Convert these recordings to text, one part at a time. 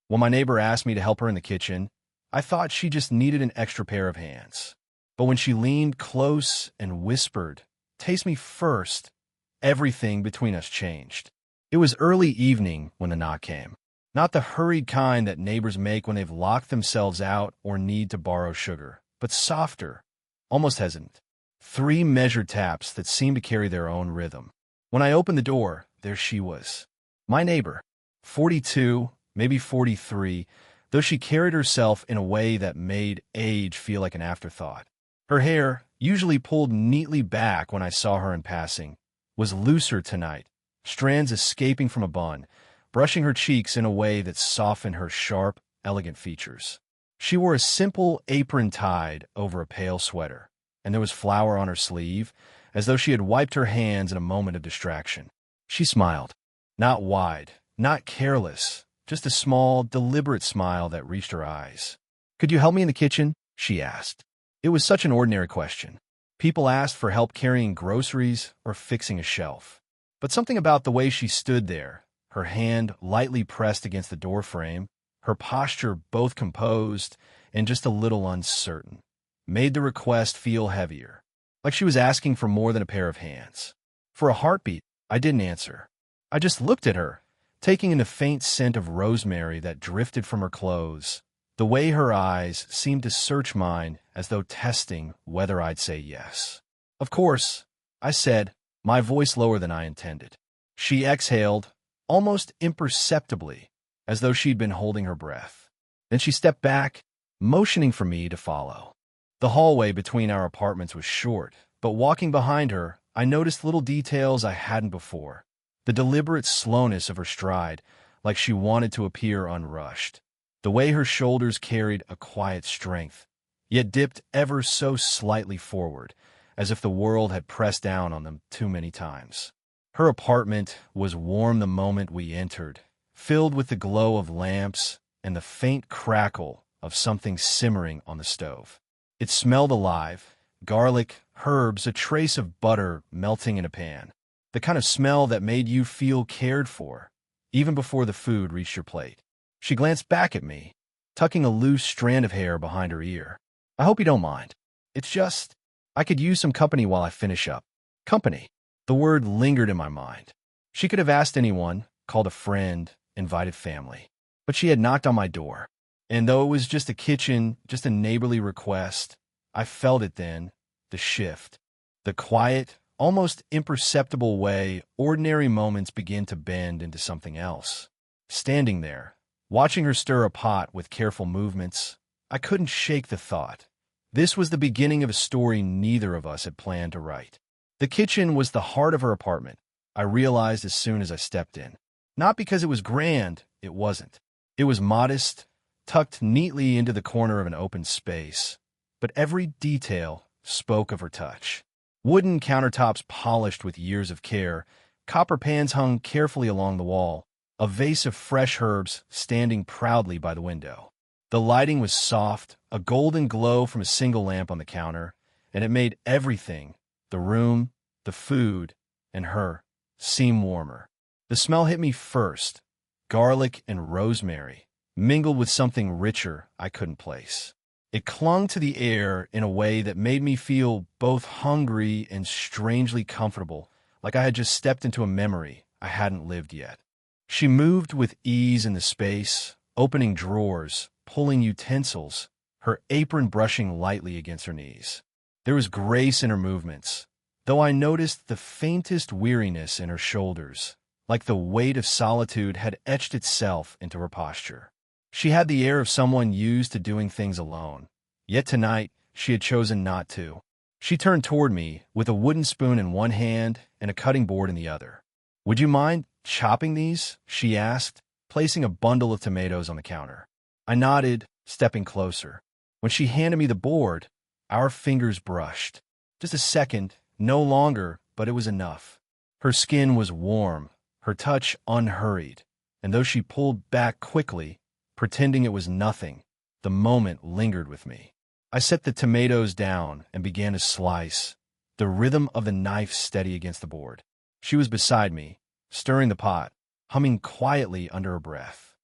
When my neighbor asked me to help her in the kitchen, I thought she just needed an extra pair of hands. But when she leaned close and whispered, "Taste me first," everything between us changed. It was early evening when the knock came. Not the hurried kind that neighbors make when they've locked themselves out or need to borrow sugar, but softer, almost hesitant. 3 measured taps that seemed to carry their own rhythm. When I opened the door, there she was. My neighbor, 42, maybe 43, though she carried herself in a way that made age feel like an afterthought. Her hair, usually pulled neatly back when I saw her in passing, was looser tonight, strands escaping from a bun, brushing her cheeks in a way that softened her sharp, elegant features. She wore a simple apron tied over a pale sweater, and there was flour on her sleeve, as though she had wiped her hands in a moment of distraction. She smiled. Not wide, not careless, just a small, deliberate smile that reached her eyes. "Could you help me in the kitchen?" she asked. It was such an ordinary question. People asked for help carrying groceries or fixing a shelf. But something about the way she stood there, her hand lightly pressed against the doorframe, her posture both composed and just a little uncertain, made the request feel heavier, like she was asking for more than a pair of hands. For a heartbeat, I didn't answer. I just looked at her, taking in the faint scent of rosemary that drifted from her clothes. The way her eyes seemed to search mine as though testing whether I'd say yes. "Of course," I said, my voice lower than I intended. She exhaled, almost imperceptibly, as though she'd been holding her breath. Then she stepped back, motioning for me to follow. The hallway between our apartments was short, but walking behind her, I noticed little details I hadn't before. The deliberate slowness of her stride, like she wanted to appear unrushed. The way her shoulders carried a quiet strength, yet dipped ever so slightly forward, as if the world had pressed down on them too many times. Her apartment was warm the moment we entered, filled with the glow of lamps and the faint crackle of something simmering on the stove. It smelled alive, garlic, herbs, a trace of butter melting in a pan. The kind of smell that made you feel cared for, even before the food reached your plate. She glanced back at me, tucking a loose strand of hair behind her ear. "I hope you don't mind. It's just, I could use some company while I finish up." Company. The word lingered in my mind. She could have asked anyone, called a friend, invited family. But she had knocked on my door. And though it was just a kitchen, just a neighborly request, I felt it then, the shift. The quiet, almost imperceptible way ordinary moments begin to bend into something else. Standing there, watching her stir a pot with careful movements, I couldn't shake the thought. This was the beginning of a story neither of us had planned to write. The kitchen was the heart of her apartment, I realized as soon as I stepped in. Not because it was grand, it wasn't. It was modest, tucked neatly into the corner of an open space. But every detail spoke of her touch. Wooden countertops polished with years of care, copper pans hung carefully along the wall, a vase of fresh herbs standing proudly by the window. The lighting was soft, a golden glow from a single lamp on the counter, and it made everything, the room, the food, and her, seem warmer. The smell hit me first, garlic and rosemary, mingled with something richer I couldn't place. It clung to the air in a way that made me feel both hungry and strangely comfortable, like I had just stepped into a memory I hadn't lived yet. She moved with ease in the space, opening drawers, pulling utensils, her apron brushing lightly against her knees. There was grace in her movements, though I noticed the faintest weariness in her shoulders, like the weight of solitude had etched itself into her posture. She had the air of someone used to doing things alone, yet tonight she had chosen not to. She turned toward me with a wooden spoon in one hand and a cutting board in the other. "Would you mind chopping these?" she asked, placing a bundle of tomatoes on the counter. I nodded, stepping closer. When she handed me the board, our fingers brushed. Just a second, no longer, but it was enough. Her skin was warm, her touch unhurried, and though she pulled back quickly, pretending it was nothing, the moment lingered with me. I set the tomatoes down and began to slice, the rhythm of the knife steady against the board. She was beside me, stirring the pot, humming quietly under her breath.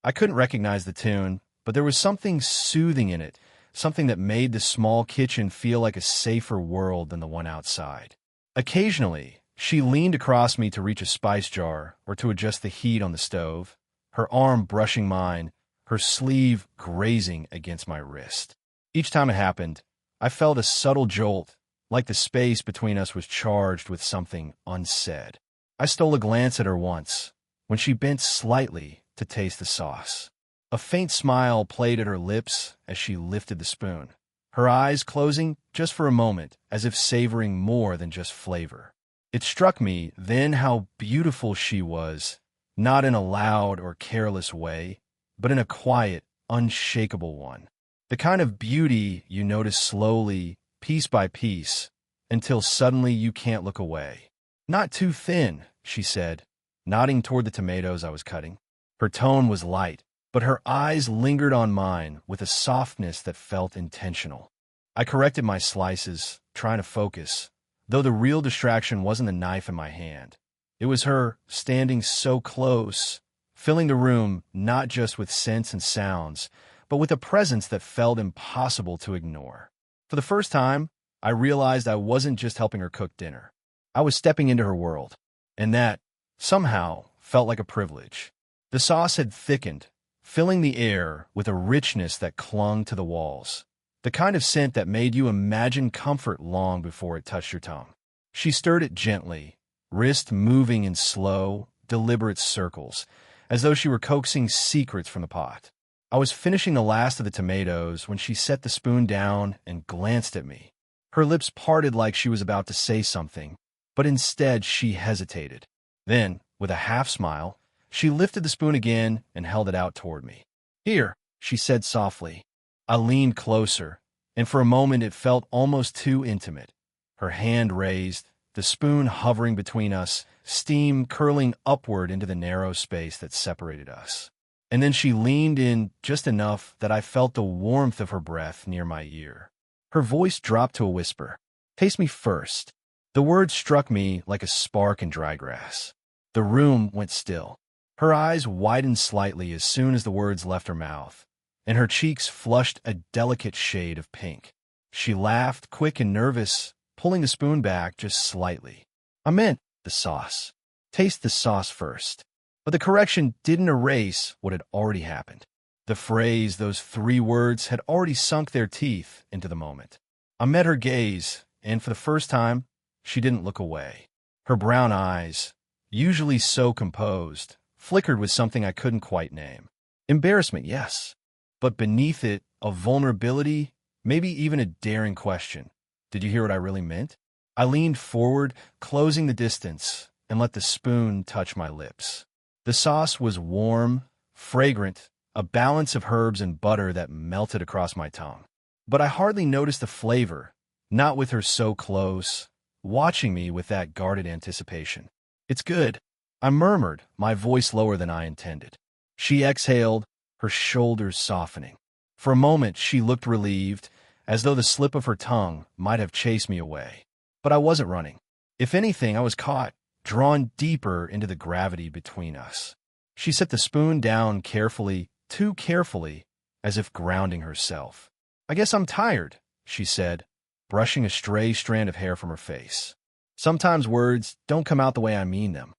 I couldn't recognize the tune, but there was something soothing in it, something that made the small kitchen feel like a safer world than the one outside. Occasionally, she leaned across me to reach a spice jar or to adjust the heat on the stove, her arm brushing mine, her sleeve grazing against my wrist. Each time it happened, I felt a subtle jolt, like the space between us was charged with something unsaid. I stole a glance at her once, when she bent slightly to taste the sauce. A faint smile played at her lips as she lifted the spoon, her eyes closing just for a moment, as if savoring more than just flavor. It struck me then how beautiful she was, not in a loud or careless way, but in a quiet, unshakable one. The kind of beauty you notice slowly, piece by piece, until suddenly you can't look away. "Not too thin," she said, nodding toward the tomatoes I was cutting. Her tone was light, but her eyes lingered on mine with a softness that felt intentional. I corrected my slices, trying to focus, though the real distraction wasn't the knife in my hand. It was her, standing so close, filling the room not just with scents and sounds, but with a presence that felt impossible to ignore. For the first time, I realized I wasn't just helping her cook dinner. I was stepping into her world, and that, somehow, felt like a privilege. The sauce had thickened, filling the air with a richness that clung to the walls, the kind of scent that made you imagine comfort long before it touched your tongue. She stirred it gently, wrist moving in slow, deliberate circles, as though she were coaxing secrets from the pot. I was finishing the last of the tomatoes when she set the spoon down and glanced at me. Her lips parted like she was about to say something, but instead she hesitated. Then, with a half smile, she lifted the spoon again and held it out toward me. "Here," she said softly. I leaned closer, and for a moment it felt almost too intimate. Her hand raised, the spoon hovering between us, steam curling upward into the narrow space that separated us. And then she leaned in just enough that I felt the warmth of her breath near my ear. Her voice dropped to a whisper. "Taste me first." The word struck me like a spark in dry grass. The room went still. Her eyes widened slightly as soon as the words left her mouth, and her cheeks flushed a delicate shade of pink. She laughed, quick and nervous, pulling the spoon back just slightly. "I meant the sauce. Taste the sauce first." But the correction didn't erase what had already happened. The phrase, those 3 words, had already sunk their teeth into the moment. I met her gaze, and for the first time, she didn't look away. Her brown eyes, usually so composed, flickered with something I couldn't quite name. Embarrassment, yes, but beneath it, a vulnerability, maybe even a daring question. Did you hear what I really meant? I leaned forward, closing the distance, and let the spoon touch my lips. The sauce was warm, fragrant, a balance of herbs and butter that melted across my tongue. But I hardly noticed the flavor, not with her so close, watching me with that guarded anticipation. "It's good," I murmured, my voice lower than I intended. She exhaled, her shoulders softening. For a moment she looked relieved, as though the slip of her tongue might have chased me away. But I wasn't running. If anything, I was caught, drawn deeper into the gravity between us. She set the spoon down carefully, too carefully, as if grounding herself. "I guess I'm tired," she said, brushing a stray strand of hair from her face. Sometimes words don't come out the way I mean them.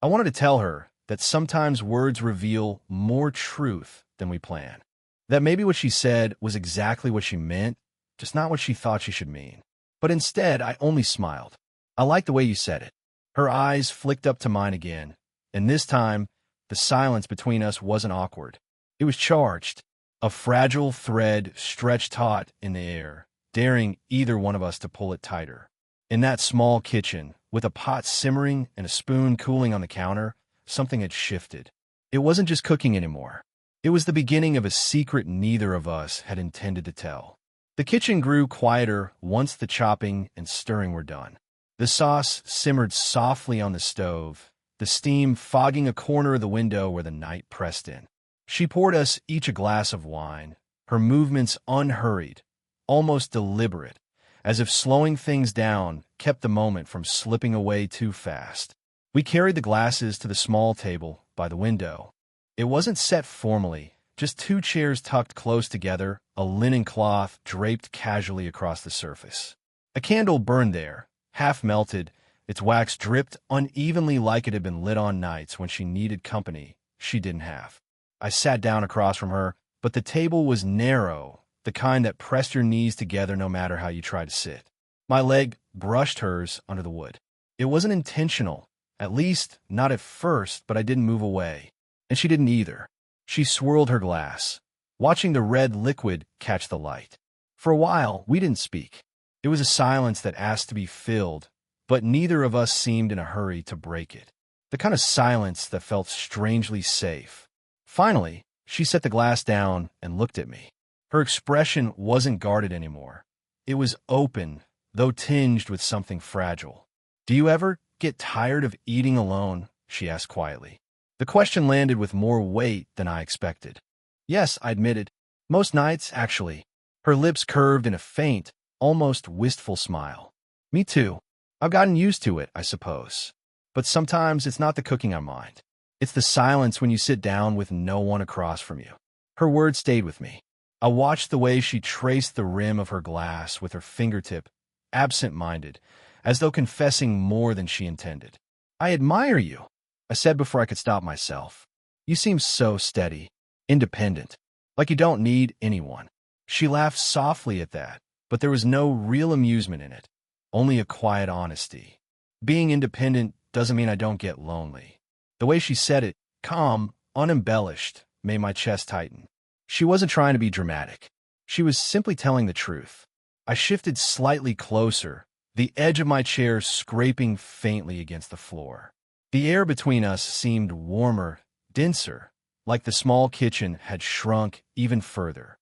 I wanted to tell her that sometimes words reveal more truth than we plan. That maybe what she said was exactly what she meant, just not what she thought she should mean. But instead, I only smiled. "I like the way you said it." Her eyes flicked up to mine again, and this time, the silence between us wasn't awkward. It was charged, a fragile thread stretched taut in the air, daring either one of us to pull it tighter. In that small kitchen, with a pot simmering and a spoon cooling on the counter, something had shifted. It wasn't just cooking anymore. It was the beginning of a secret neither of us had intended to tell. The kitchen grew quieter once the chopping and stirring were done. The sauce simmered softly on the stove, the steam fogging a corner of the window where the night pressed in. She poured us each a glass of wine, her movements unhurried, almost deliberate, as if slowing things down kept the moment from slipping away too fast. We carried the glasses to the small table by the window, It wasn't set formally, just two chairs tucked close together, a linen cloth draped casually across the surface. A candle burned there, half melted, its wax dripped unevenly like it had been lit on nights when she needed company she didn't have. I sat down across from her, but the table was narrow, the kind that pressed your knees together no matter how you tried to sit. My leg brushed hers under the wood. It wasn't intentional, at least not at first, but I didn't move away. And she didn't either. She swirled her glass, watching the red liquid catch the light. For a while, we didn't speak. It was a silence that asked to be filled, but neither of us seemed in a hurry to break it. The kind of silence that felt strangely safe. Finally, she set the glass down and looked at me. Her expression wasn't guarded anymore. It was open, though tinged with something fragile. "Do you ever get tired of eating alone?" she asked quietly. The question landed with more weight than I expected. "Yes," I admitted. "Most nights, actually." Her lips curved in a faint, almost wistful smile. "Me too. I've gotten used to it, I suppose. But sometimes it's not the cooking I mind. It's the silence when you sit down with no one across from you." Her words stayed with me. I watched the way she traced the rim of her glass with her fingertip, absent-minded, as though confessing more than she intended. "I admire you," I said before I could stop myself. "You seem so steady, independent, like you don't need anyone." She laughed softly at that, but there was no real amusement in it, only a quiet honesty. Being independent doesn't mean I don't get lonely. The way she said it, calm, unembellished, made my chest tighten. She wasn't trying to be dramatic. She was simply telling the truth. I shifted slightly closer, the edge of my chair scraping faintly against the floor. The air between us seemed warmer, denser, like the small kitchen had shrunk even further.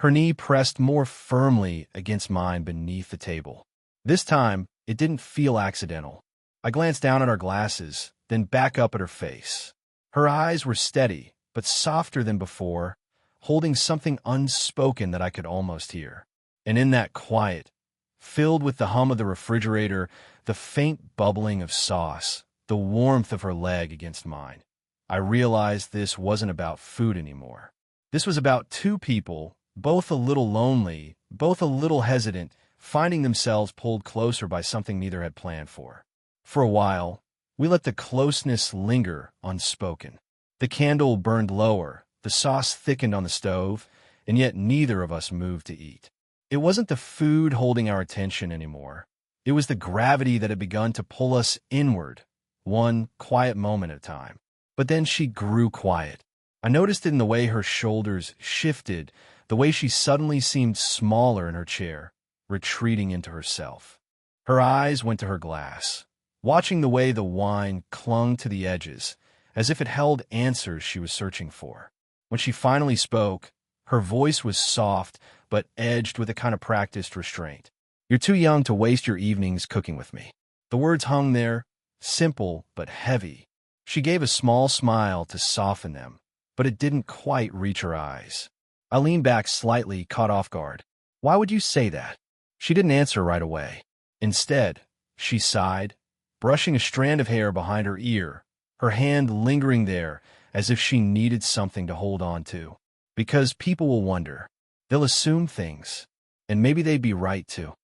Her knee pressed more firmly against mine beneath the table. This time, it didn't feel accidental. I glanced down at our glasses, then back up at her face. Her eyes were steady, but softer than before, holding something unspoken that I could almost hear. And in that quiet, filled with the hum of the refrigerator, the faint bubbling of sauce, the warmth of her leg against mine, I realized this wasn't about food anymore. This was about two people, both a little lonely, both a little hesitant, finding themselves pulled closer by something neither had planned for. For a while, we let the closeness linger unspoken. The candle burned lower, the sauce thickened on the stove, and yet neither of us moved to eat. It wasn't the food holding our attention anymore. It was the gravity that had begun to pull us inward, one quiet moment at a time. But then she grew quiet. I noticed it in the way her shoulders shifted, the way she suddenly seemed smaller in her chair, retreating into herself. Her eyes went to her glass, watching the way the wine clung to the edges, as if it held answers she was searching for. When she finally spoke, her voice was soft, but edged with a kind of practiced restraint. "You're too young to waste your evenings cooking with me." The words hung there, simple but heavy. She gave a small smile to soften them, but it didn't quite reach her eyes. I leaned back slightly, caught off guard. "Why would you say that?" She didn't answer right away. Instead, she sighed, brushing a strand of hair behind her ear, her hand lingering there as if she needed something to hold on to. "Because people will wonder. They'll assume things, and maybe they'd be right to."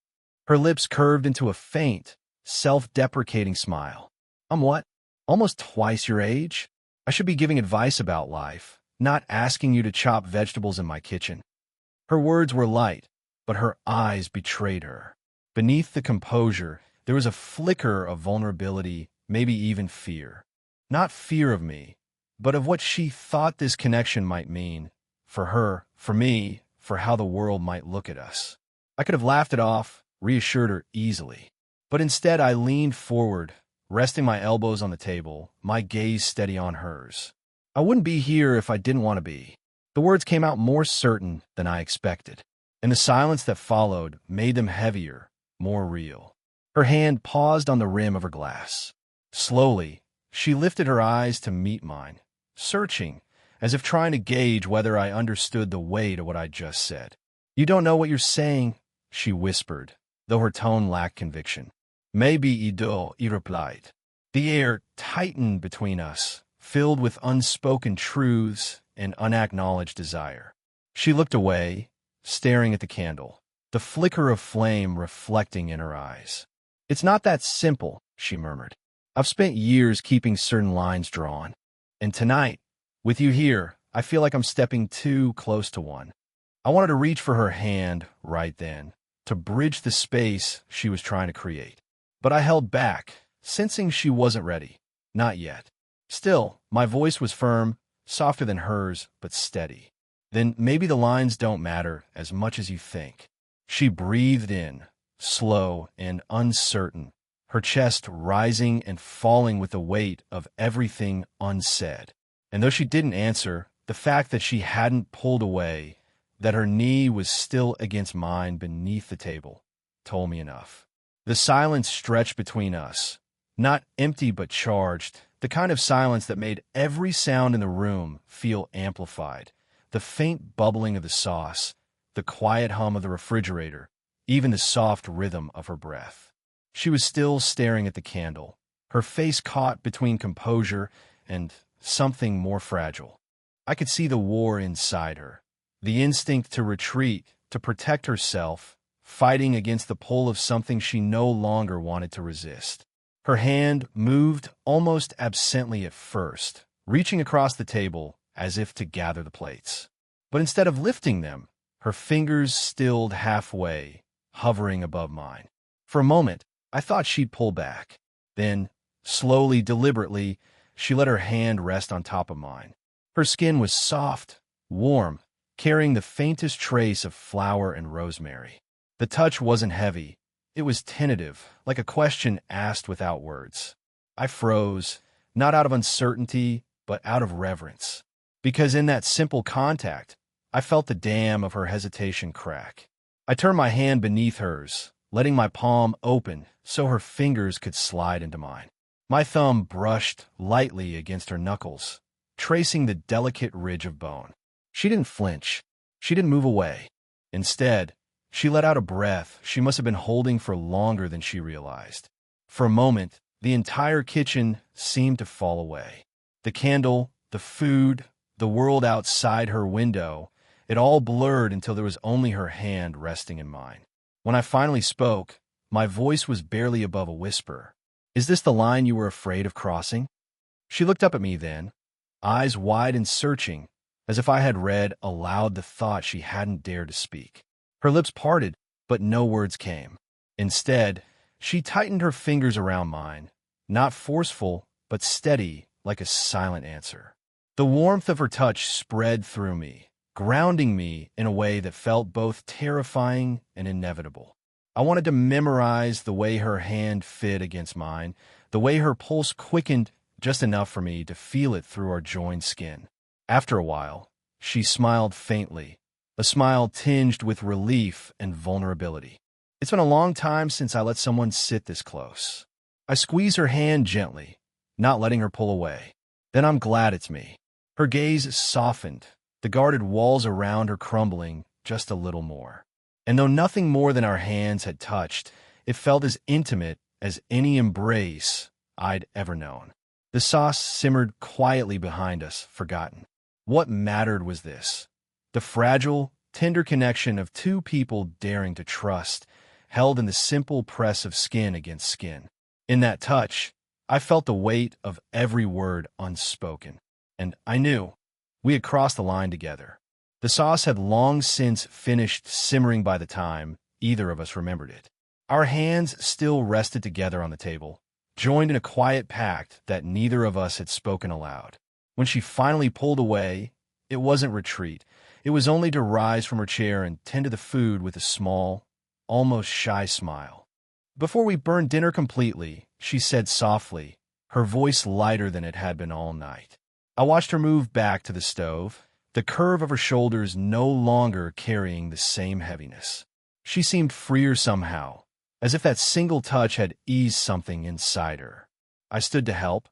Her lips curved into a faint, self-deprecating smile. "I'm what? Almost twice your age? I should be giving advice about life, not asking you to chop vegetables in my kitchen." Her words were light, but her eyes betrayed her. Beneath the composure, there was a flicker of vulnerability, maybe even fear. Not fear of me, but of what she thought this connection might mean, for her, for me, for how the world might look at us. I could have laughed it off, reassured her easily. But instead I leaned forward, resting my elbows on the table, my gaze steady on hers. "I wouldn't be here if I didn't want to be." The words came out more certain than I expected, and the silence that followed made them heavier, more real. Her hand paused on the rim of her glass. Slowly, she lifted her eyes to meet mine, searching, as if trying to gauge whether I understood the weight of what I'd just said. "You don't know what you're saying," she whispered, though her tone lacked conviction. "Maybe I do," he replied. The air tightened between us, filled with unspoken truths and unacknowledged desire. She looked away, staring at the candle, the flicker of flame reflecting in her eyes. "It's not that simple," she murmured. "I've spent years keeping certain lines drawn. And tonight, with you here, I feel like I'm stepping too close to one." I wanted to reach for her hand right then, to bridge the space she was trying to create. But I held back, sensing she wasn't ready. Not yet. Still, my voice was firm, softer than hers, but steady. "Then maybe the lines don't matter as much as you think." She breathed in, slow and uncertain, her chest rising and falling with the weight of everything unsaid. And though she didn't answer, the fact that she hadn't pulled away, that her knee was still against mine beneath the table, told me enough. The silence stretched between us, not empty but charged, the kind of silence that made every sound in the room feel amplified. The faint bubbling of the sauce, the quiet hum of the refrigerator, even the soft rhythm of her breath. She was still staring at the candle, her face caught between composure and something more fragile. I could see the war inside her, the instinct to retreat, to protect herself, fighting against the pull of something she no longer wanted to resist. Her hand moved almost absently at first, reaching across the table as if to gather the plates. But instead of lifting them, her fingers stilled halfway, hovering above mine. For a moment, I thought she'd pull back. Then, slowly, deliberately, she let her hand rest on top of mine. Her skin was soft, warm, carrying the faintest trace of flour and rosemary. The touch wasn't heavy. It was tentative, like a question asked without words. I froze, not out of uncertainty, but out of reverence. Because in that simple contact, I felt the dam of her hesitation crack. I turned my hand beneath hers, letting my palm open so her fingers could slide into mine. My thumb brushed lightly against her knuckles, tracing the delicate ridge of bone. She didn't flinch. She didn't move away. Instead, she let out a breath she must have been holding for longer than she realized. For a moment, the entire kitchen seemed to fall away. The candle, the food, the world outside her window, it all blurred until there was only her hand resting in mine. When I finally spoke, my voice was barely above a whisper. "Is this the line you were afraid of crossing?" She looked up at me then, eyes wide and searching, as if I had read aloud the thought she hadn't dared to speak. Her lips parted, but no words came. Instead, she tightened her fingers around mine, not forceful, but steady, like a silent answer. The warmth of her touch spread through me, grounding me in a way that felt both terrifying and inevitable. I wanted to memorize the way her hand fit against mine, the way her pulse quickened just enough for me to feel it through our joined skin. After a while, she smiled faintly, a smile tinged with relief and vulnerability. "It's been a long time since I let someone sit this close." I squeezed her hand gently, not letting her pull away. "Then I'm glad it's me." Her gaze softened, the guarded walls around her crumbling just a little more. And though nothing more than our hands had touched, it felt as intimate as any embrace I'd ever known. The sauce simmered quietly behind us, forgotten. What mattered was this: the fragile, tender connection of two people daring to trust, held in the simple press of skin against skin. In that touch, I felt the weight of every word unspoken. And I knew we had crossed the line together. The sauce had long since finished simmering by the time either of us remembered it. Our hands still rested together on the table, joined in a quiet pact that neither of us had spoken aloud. When she finally pulled away, it wasn't retreat. It was only to rise from her chair and tend to the food with a small, almost shy smile. "Before we burn dinner completely," she said softly, her voice lighter than it had been all night. I watched her move back to the stove, the curve of her shoulders no longer carrying the same heaviness. She seemed freer somehow, as if that single touch had eased something inside her. I stood to help,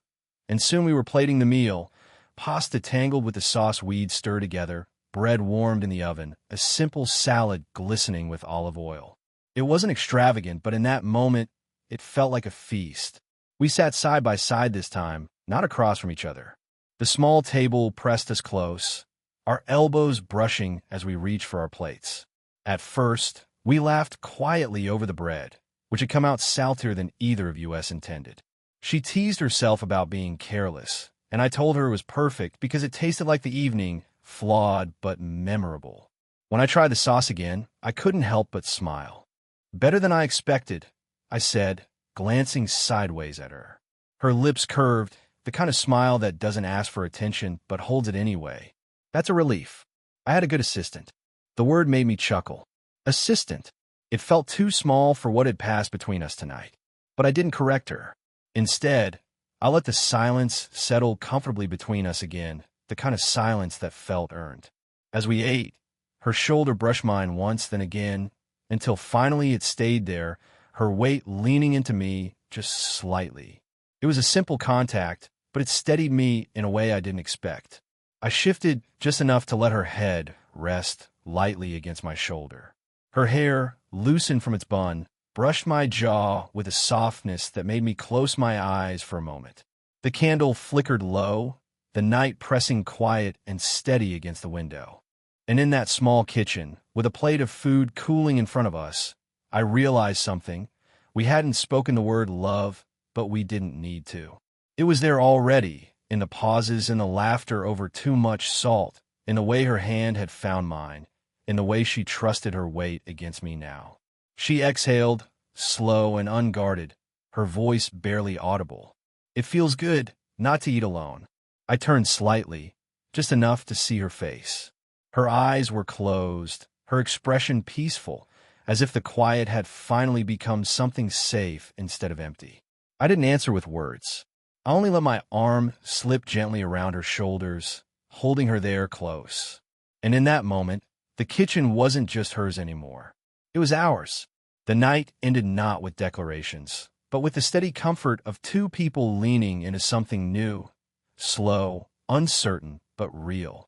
and soon we were plating the meal, pasta tangled with the sauce we'd stirred together, bread warmed in the oven, a simple salad glistening with olive oil. It wasn't extravagant, but in that moment, it felt like a feast. We sat side by side this time, not across from each other. The small table pressed us close, our elbows brushing as we reached for our plates. At first, we laughed quietly over the bread, which had come out saltier than either of us intended. She teased herself about being careless, and I told her it was perfect because it tasted like the evening, flawed but memorable. When I tried the sauce again, I couldn't help but smile. Better than I expected, I said, glancing sideways at her. Her lips curved, the kind of smile that doesn't ask for attention but holds it anyway. That's a relief. I had a good assistant. The word made me chuckle. Assistant. It felt too small for what had passed between us tonight. But I didn't correct her. Instead, I let the silence settle comfortably between us again, the kind of silence that felt earned. As we ate, her shoulder brushed mine once, then again, until finally it stayed there, her weight leaning into me just slightly. It was a simple contact, but it steadied me in a way I didn't expect. I shifted just enough to let her head rest lightly against my shoulder. Her hair, loosened from its bun, brushed my jaw with a softness that made me close my eyes for a moment. The candle flickered low, the night pressing quiet and steady against the window. And in that small kitchen, with a plate of food cooling in front of us, I realized something. We hadn't spoken the word love, but we didn't need to. It was there already, in the pauses, in the laughter over too much salt, in the way her hand had found mine, in the way she trusted her weight against me now. She exhaled, slow and unguarded, her voice barely audible. It feels good not to eat alone. I turned slightly, just enough to see her face. Her eyes were closed, her expression peaceful, as if the quiet had finally become something safe instead of empty. I didn't answer with words. I only let my arm slip gently around her shoulders, holding her there close. And in that moment, the kitchen wasn't just hers anymore. It was ours. The night ended not with declarations, but with the steady comfort of two people leaning into something new, slow, uncertain, but real.